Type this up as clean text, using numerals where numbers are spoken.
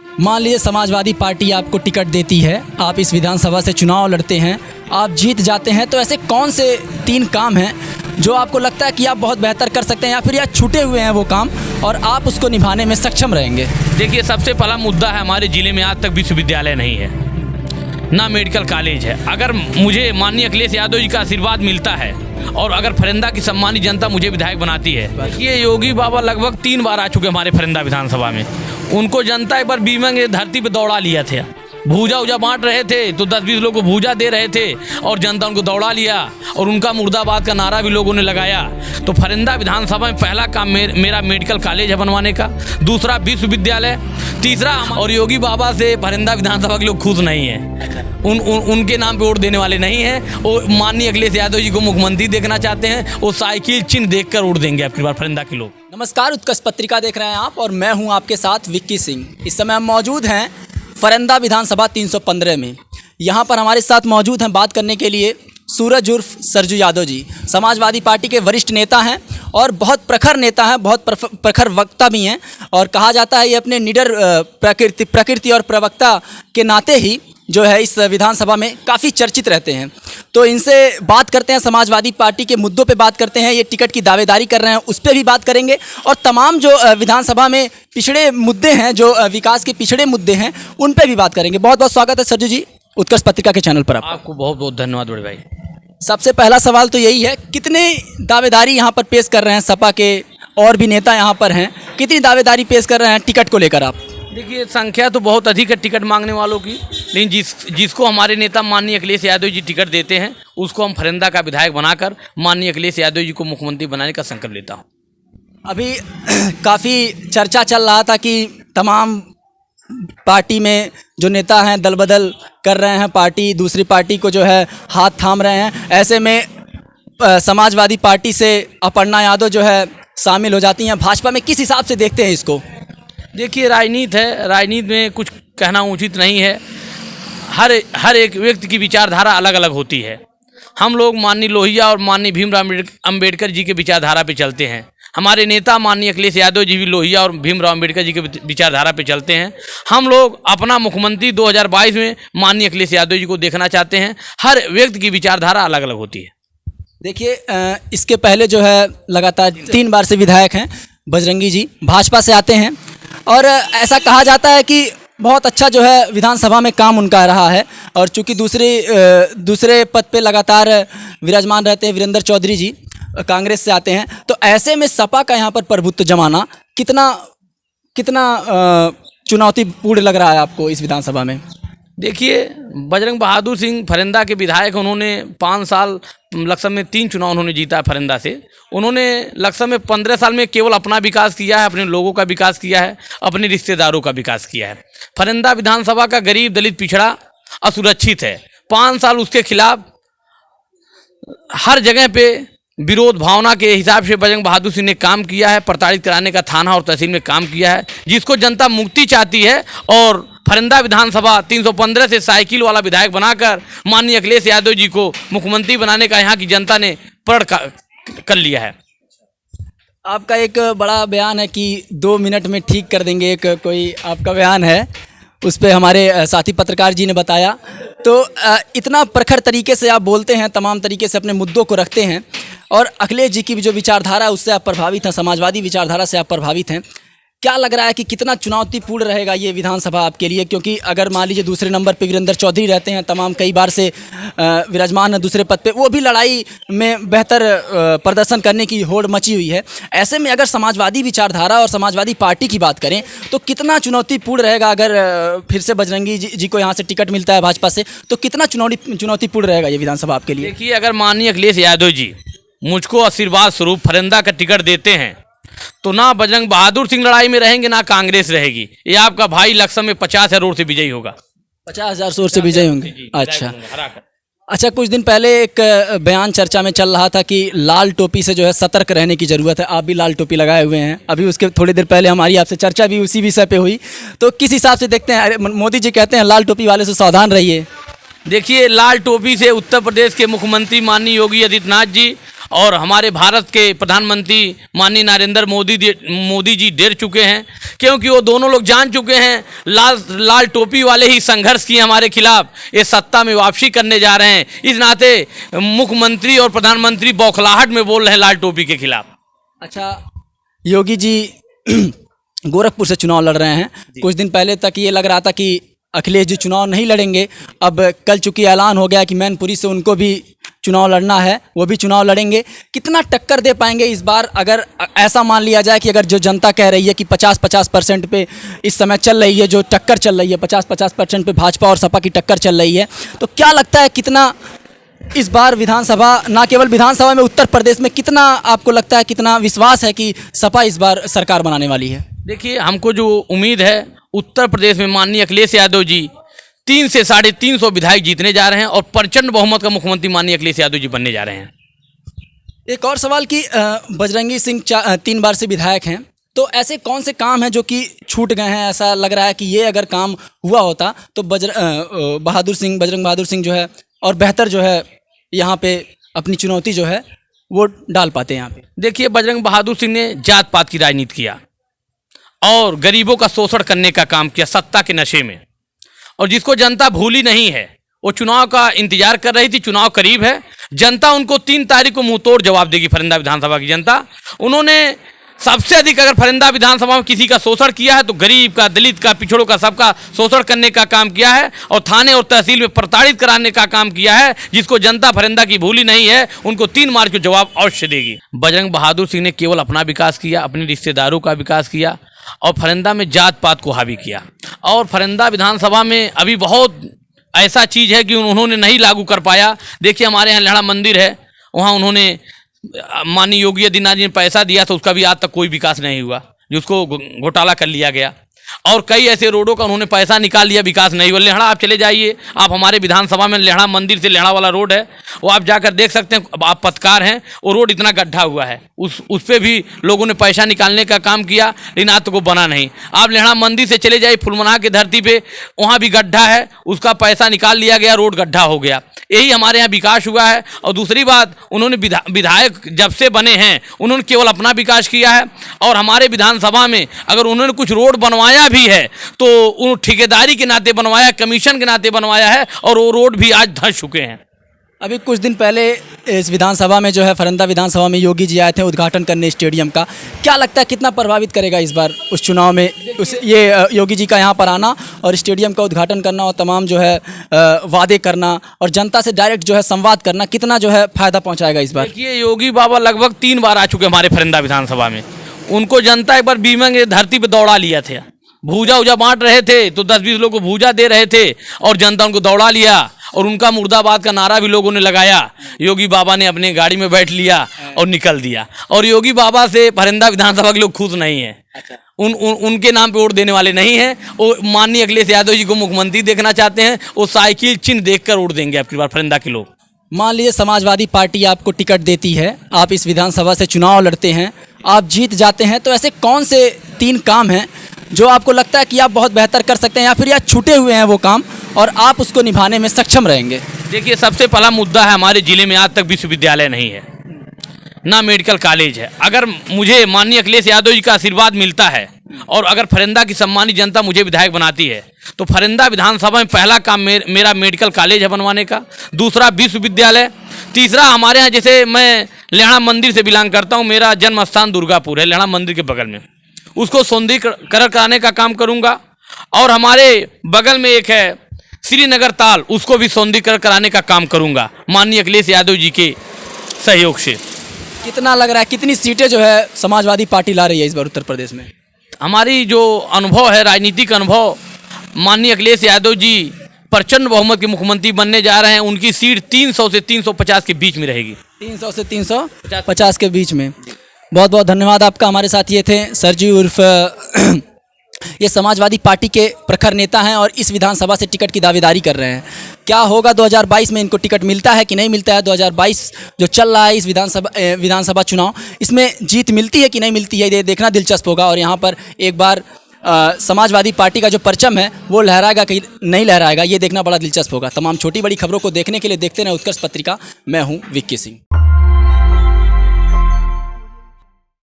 मान लीजिए समाजवादी पार्टी आपको टिकट देती है, आप इस विधानसभा से चुनाव लड़ते हैं, आप जीत जाते हैं, तो ऐसे कौन से 3 काम हैं जो आपको लगता है कि आप बहुत बेहतर कर सकते हैं या फिर या छूटे हुए हैं वो काम और आप उसको निभाने में सक्षम रहेंगे? देखिए, सबसे पहला मुद्दा है हमारे ज़िले में आज तक विश्वविद्यालय नहीं है, ना मेडिकल कॉलेज है। अगर मुझे माननीय अखिलेश यादव जी का आशीर्वाद मिलता है और अगर फरिंदा की सम्मानित जनता मुझे विधायक बनाती है, ये योगी बाबा लगभग 3 बार आ चुके हमारे फरिंदा विधानसभा में। उनको जनता एक बार बीमा के धरती पर दौड़ा लिया था, भूजा उजा बांट रहे थे तो 10-20 लोग को भूजा दे रहे थे और जनता उनको दौड़ा लिया और उनका मुर्दाबाद का नारा भी लोगों ने लगाया। तो फरिंदा विधानसभा में पहला काम मेरा मेडिकल कॉलेज है बनवाने का, दूसरा विश्वविद्यालय, तीसरा और योगी बाबा से फरिंदा विधानसभा के लोग खुश नहीं हैं, उनके नाम पे वोट देने वाले नहीं हैं। वो माननीय अखिलेश यादव जी को मुख्यमंत्री देखना चाहते हैं, वो साइकिल चिन्ह देखकर वोट देंगे आपकी बार फरिंदा के लोग। नमस्कार, उत्कर्ष पत्रिका देख रहे हैं आप और मैं हूं आपके साथ विक्की सिंह। इस समय हम मौजूद हैं फरिंदा विधानसभा 315 में। यहाँ पर हमारे साथ मौजूद हैं बात करने के लिए सूरज उर्फ सरजू यादव जी। समाजवादी पार्टी के वरिष्ठ नेता हैं और बहुत प्रखर नेता हैं, बहुत प्रखर वक्ता भी हैं और कहा जाता है ये अपने निडर प्रकृति और प्रवक्ता के नाते ही जो है इस विधानसभा में काफ़ी चर्चित रहते हैं। तो इनसे बात करते हैं, समाजवादी पार्टी के मुद्दों पे बात करते हैं, ये टिकट की दावेदारी कर रहे हैं उस पर भी बात करेंगे और तमाम जो विधानसभा में पिछड़े मुद्दे हैं, जो विकास के पिछड़े मुद्दे हैं, उन पर भी बात करेंगे। बहुत बहुत स्वागत है सरजू जी उत्कर्ष पत्रिका के चैनल पर। आपको बहुत बहुत धन्यवाद बड़े भाई। सबसे पहला सवाल तो यही है, कितने दावेदारी यहाँ पर पेश कर रहे हैं? सपा के और भी नेता यहाँ पर हैं, कितनी दावेदारी पेश कर रहे हैं टिकट को लेकर आप? देखिए, संख्या तो बहुत अधिक है टिकट मांगने वालों की, लेकिन जिसको हमारे नेता माननीय अखिलेश यादव जी टिकट देते हैं उसको हम फरिंदा का विधायक बनाकर माननीय अखिलेश यादव जी को मुख्यमंत्री बनाने का संकल्प लेता हूँ। अभी काफ़ी चर्चा चल रहा था कि तमाम पार्टी में जो नेता हैं दल बदल कर रहे हैं, पार्टी दूसरी पार्टी को जो है हाथ थाम रहे हैं। ऐसे में समाजवादी पार्टी से अपर्णा यादव जो है शामिल हो जाती हैं भाजपा में। किस हिसाब से देखते हैं इसको? देखिए, राजनीति है, राजनीति में कुछ कहना उचित नहीं है। हर एक व्यक्ति की विचारधारा अलग अलग होती है। हम लोग माननीय लोहिया और माननीय भीमराव अम्बेडकर जी के विचारधारा पे चलते हैं। हमारे नेता माननीय अखिलेश यादव जी भी लोहिया और भीमराव अम्बेडकर जी के विचारधारा पे चलते हैं। हम लोग अपना मुख्यमंत्री 2022 में माननीय अखिलेश यादव जी को देखना चाहते हैं। हर व्यक्ति की विचारधारा अलग अलग होती है। देखिए, इसके पहले जो है लगातार 3 बार से विधायक हैं बजरंगी जी, भाजपा से आते हैं और ऐसा कहा जाता है कि बहुत अच्छा जो है विधानसभा में काम उनका रहा है और चूंकि दूसरे पद पे लगातार विराजमान रहते हैं वीरेंद्र चौधरी जी, कांग्रेस से आते हैं। तो ऐसे में सपा का यहाँ पर प्रभुत्व जमाना कितना चुनौतीपूर्ण लग रहा है आपको इस विधानसभा में? देखिए, बजरंग बहादुर सिंह फरिंदा के विधायक, उन्होंने 5 साल लक्ष्म में 3 चुनाव उन्होंने जीता है फरिंदा से। उन्होंने लक्ष्म में 15 साल में केवल अपना विकास किया है, अपने लोगों का विकास किया है, अपने रिश्तेदारों का विकास किया है। फरिंदा विधानसभा का गरीब दलित पिछड़ा असुरक्षित है। 5 साल उसके खिलाफ हर जगह पे विरोध भावना के हिसाब से बजरंग बहादुर सिंह ने काम किया है। प्रताड़ित कराने का थाना और तहसील में काम किया है, जिसको जनता मुक्ति चाहती है। और फरिंदा विधानसभा 315 से साइकिल वाला विधायक बनाकर माननीय अखिलेश यादव जी को मुख्यमंत्री बनाने का यहाँ की जनता ने प्रण कर लिया है। आपका एक बड़ा बयान है कि 2 मिनट में ठीक कर देंगे, एक कोई आपका बयान है, उस पर हमारे साथी पत्रकार जी ने बताया। तो इतना प्रखर तरीके से आप बोलते हैं, तमाम तरीके से अपने मुद्दों को रखते हैं और अखिलेश जी की जो विचारधारा है उससे आप प्रभावित हैं, समाजवादी विचारधारा से आप प्रभावित हैं। क्या लग रहा है कि कितना चुनौतीपूर्ण रहेगा ये विधानसभा आपके लिए? क्योंकि अगर मान लीजिए दूसरे नंबर पे वीरेंद्र चौधरी रहते हैं, तमाम कई बार से विराजमान है दूसरे पद पे, वो भी लड़ाई में बेहतर प्रदर्शन करने की होड़ मची हुई है। ऐसे में अगर समाजवादी विचारधारा और समाजवादी पार्टी की बात करें तो कितना चुनौतीपूर्ण रहेगा? अगर फिर से बजरंगी जी को यहाँ से टिकट मिलता है भाजपा से, तो कितना चुनौतीपूर्ण रहेगा ये विधानसभा आपके लिए? देखिए, अगर माननीय अखिलेश यादव जी मुझको आशीर्वाद स्वरूप फरिंदा का टिकट देते हैं तो ना बजरंग बहादुर सिंह लड़ाई में रहेंगे, ना कांग्रेस रहेगी। ये आपका भाई लक्ष्म में 50,000 वोट से विजयी होगा। 50,000 वोट से विजयी होंगे? अच्छा, कुछ दिन पहले एक बयान चर्चा में चल रहा था कि लाल टोपी से जो है सतर्क रहने की ज़रूरत है। आप भी लाल टोपी लगाए हुए हैं, अभी उसके थोड़ी देर पहले हमारी आपसे चर्चा भी उसी विषय पे हुई। तो किस हिसाब से देखते हैं? मोदी जी कहते हैं लाल टोपी वाले से सावधान रहिए। देखिए, लाल टोपी से उत्तर प्रदेश के मुख्यमंत्री माननीय योगी आदित्यनाथ जी और हमारे भारत के प्रधानमंत्री माननीय नरेंद्र मोदी जी डर चुके हैं, क्योंकि वो दोनों लोग जान चुके हैं लाल टोपी वाले ही संघर्ष किए हमारे खिलाफ, ये सत्ता में वापसी करने जा रहे हैं। इस नाते मुख्यमंत्री और प्रधानमंत्री बौखलाहट में बोल रहे हैं लाल टोपी के खिलाफ। अच्छा, योगी जी गोरखपुर से चुनाव लड़ रहे हैं। कुछ दिन पहले तक ये लग रहा था कि अखिलेश जी चुनाव नहीं लड़ेंगे, अब कल चूंकि ऐलान हो गया कि मैनपुरी से उनको भी चुनाव लड़ना है, वो भी चुनाव लड़ेंगे। कितना टक्कर दे पाएंगे इस बार, अगर ऐसा मान लिया जाए कि अगर जो जनता कह रही है कि 50-50% पे इस समय चल रही है, जो टक्कर चल रही है 50-50% पे भाजपा और सपा की टक्कर चल रही है, तो क्या लगता है कितना इस बार विधानसभा, ना केवल विधानसभा में, उत्तर प्रदेश में कितना आपको लगता है, कितना विश्वास है कि सपा इस बार सरकार बनाने वाली है? देखिए, हमको जो उम्मीद है, उत्तर प्रदेश में माननीय अखिलेश यादव जी 300 से 350 विधायक जीतने जा रहे हैं और प्रचंड बहुमत का मुख्यमंत्री माननीय अखिलेश यादव जी बनने जा रहे हैं। एक और सवाल कि बजरंगी सिंह 3 बार से विधायक हैं, तो ऐसे कौन से काम हैं जो कि छूट गए हैं? ऐसा लग रहा है कि ये अगर काम हुआ होता तो बजरंग बहादुर सिंह जो है और बेहतर जो है यहाँ पे अपनी चुनौती जो है वो डाल पाते हैं यहाँ पे। देखिए, बजरंग बहादुर सिंह ने जात पात की राजनीति किया और गरीबों का शोषण करने का काम किया सत्ता के नशे में, और जिसको जनता भूली नहीं है। वो चुनाव का इंतजार कर रही थी, चुनाव करीब है, जनता उनको 3 तारीख को मुंह तोड़ जवाब देगी। फरिंदा विधानसभा की जनता, उन्होंने सबसे अधिक अगर फरिंदा विधानसभा में किसी का शोषण किया है तो गरीब का, दलित का, पिछड़ों का, सबका शोषण करने का काम किया है और थाने और तहसील में प्रताड़ित कराने का काम किया है, जिसको जनता फरिंदा की भूली नहीं है। उनको 3 मार्च को जवाब अवश्य देगी। बजरंग बहादुर सिंह ने केवल अपना विकास किया, अपने रिश्तेदारों का विकास किया और फरिंदा में जात पात को हावी किया। और फरिंदा विधानसभा में अभी बहुत ऐसा चीज़ है कि उन्होंने नहीं लागू कर पाया। देखिए, हमारे यहाँ लेहड़ा मंदिर है, वहाँ उन्होंने माननीय योगी आदित्यनाथ जी ने पैसा दिया था, उसका भी आज तक कोई विकास नहीं हुआ, जिसको घोटाला कर लिया गया। और कई ऐसे रोडों का उन्होंने पैसा निकाल लिया, विकास नहीं हुआ। लेहड़ा आप चले जाइए, आप हमारे विधानसभा में लेहड़ा मंदिर से लेहड़ा वाला रोड है, वो आप जाकर देख सकते हैं। आप पत्रकार हैं, वो रोड इतना गड्ढा हुआ है, उस पर भी लोगों ने पैसा निकालने का काम किया, लेकिन आज तक वो बना नहीं। आप लेहड़ा मंदिर से चले जाइए, फुलमना की धरती पे, वहाँ भी गड्ढा है, उसका पैसा निकाल लिया गया, रोड गड्ढा हो गया। यही हमारे यहाँ विकास हुआ है। और दूसरी बात, उन्होंने विधायक जब से बने हैं उन्होंने केवल अपना विकास किया है। और हमारे विधानसभा में अगर उन्होंने कुछ रोड बनवाया भी है तो उन ठेकेदारी के नाते बनवाया, कमीशन के नाते बनवाया है, और वो रोड भी आज धंस चुके हैं। अभी कुछ दिन पहले इस विधानसभा में जो है, फरिंदा विधानसभा में योगी जी आए थे उद्घाटन करने स्टेडियम का। क्या लगता है कितना प्रभावित करेगा इस बार उस चुनाव में ये योगी जी का यहाँ पर आना और स्टेडियम का उद्घाटन करना और तमाम जो है वादे करना और जनता से डायरेक्ट जो है संवाद करना, कितना जो है फायदा पहुँचाएगा इस बार? देखिए, योगी बाबा लगभग 3 बार आ चुके हमारे फरिंदा विधानसभा में। उनको जनता एक बार बीमा की धरती पर दौड़ा लिया था, भूजा उजा बांट रहे थे तो 10-20 लोगों को भूजा दे रहे थे और जनता उनको दौड़ा लिया, और उनका मुर्दाबाद का नारा भी लोगों ने लगाया। योगी बाबा ने अपने गाड़ी में बैठ लिया और निकल दिया। और योगी बाबा से फरिंदा विधानसभा के लोग खुश नहीं हैं। अच्छा। उनके नाम पे वोट देने वाले नहीं हैं। वो माननीय अखिलेश यादव जी को मुख्यमंत्री देखना चाहते हैं। वो साइकिल चिन्ह देखकर वोट देंगे आपकी बार फरिंदा के लोग। मान लीजिए समाजवादी पार्टी आपको टिकट देती है, आप इस विधानसभा से चुनाव लड़ते हैं, आप जीत जाते हैं, तो ऐसे कौन से 3 काम हैं जो आपको लगता है कि आप बहुत बेहतर कर सकते हैं, या फिर या छूटे हुए हैं वो काम और आप उसको निभाने में सक्षम रहेंगे? देखिए, सबसे पहला मुद्दा है, हमारे ज़िले में आज तक विश्वविद्यालय नहीं है, ना मेडिकल कॉलेज है। अगर मुझे माननीय अखिलेश यादव जी का आशीर्वाद मिलता है और अगर फरिंदा की सम्मानित जनता मुझे विधायक बनाती है तो फरिंदा विधानसभा में पहला काम मेरा मेडिकल कॉलेज है बनवाने का, दूसरा विश्वविद्यालय, तीसरा हमारे यहाँ, जैसे मैं लेहड़ा मंदिर से बिलोंग करता हूँ, मेरा जन्म स्थान दुर्गापुर है, लेहड़ा मंदिर के बगल में, उसको सौंदर्यीकरण कराने का काम करूँगा। और हमारे बगल में एक है श्रीनगर ताल, उसको भी सौंदर्यीकरण कराने का काम करूँगा माननीय अखिलेश यादव जी के सहयोग से। कितना लग रहा है, कितनी सीटें जो है समाजवादी पार्टी ला रही है इस बार उत्तर प्रदेश में? हमारी जो अनुभव है, राजनीतिक अनुभव, माननीय अखिलेश यादव जी प्रचंड बहुमत के मुख्यमंत्री बनने जा रहे हैं। उनकी सीट 300 से 350 के बीच में रहेगी। 300 से 350 के बीच में। बहुत बहुत धन्यवाद आपका। हमारे साथ ये थे सर जी उर्फ ये समाजवादी पार्टी के प्रखर नेता हैं और इस विधानसभा से टिकट की दावेदारी कर रहे हैं। क्या होगा 2022 में, इनको टिकट मिलता है कि नहीं मिलता है? 2022 जो चल रहा है इस विधानसभा चुनाव, इसमें जीत मिलती है कि नहीं मिलती है, ये देखना दिलचस्प होगा। और यहाँ पर एक बार समाजवादी पार्टी का जो परचम है वो लहराएगा कि नहीं लहराएगा, ये देखना बड़ा दिलचस्प होगा। तमाम छोटी बड़ी खबरों को देखने के लिए देखते रहें उत्कर्ष पत्रिका। मैं हूँ विक्की सिंह।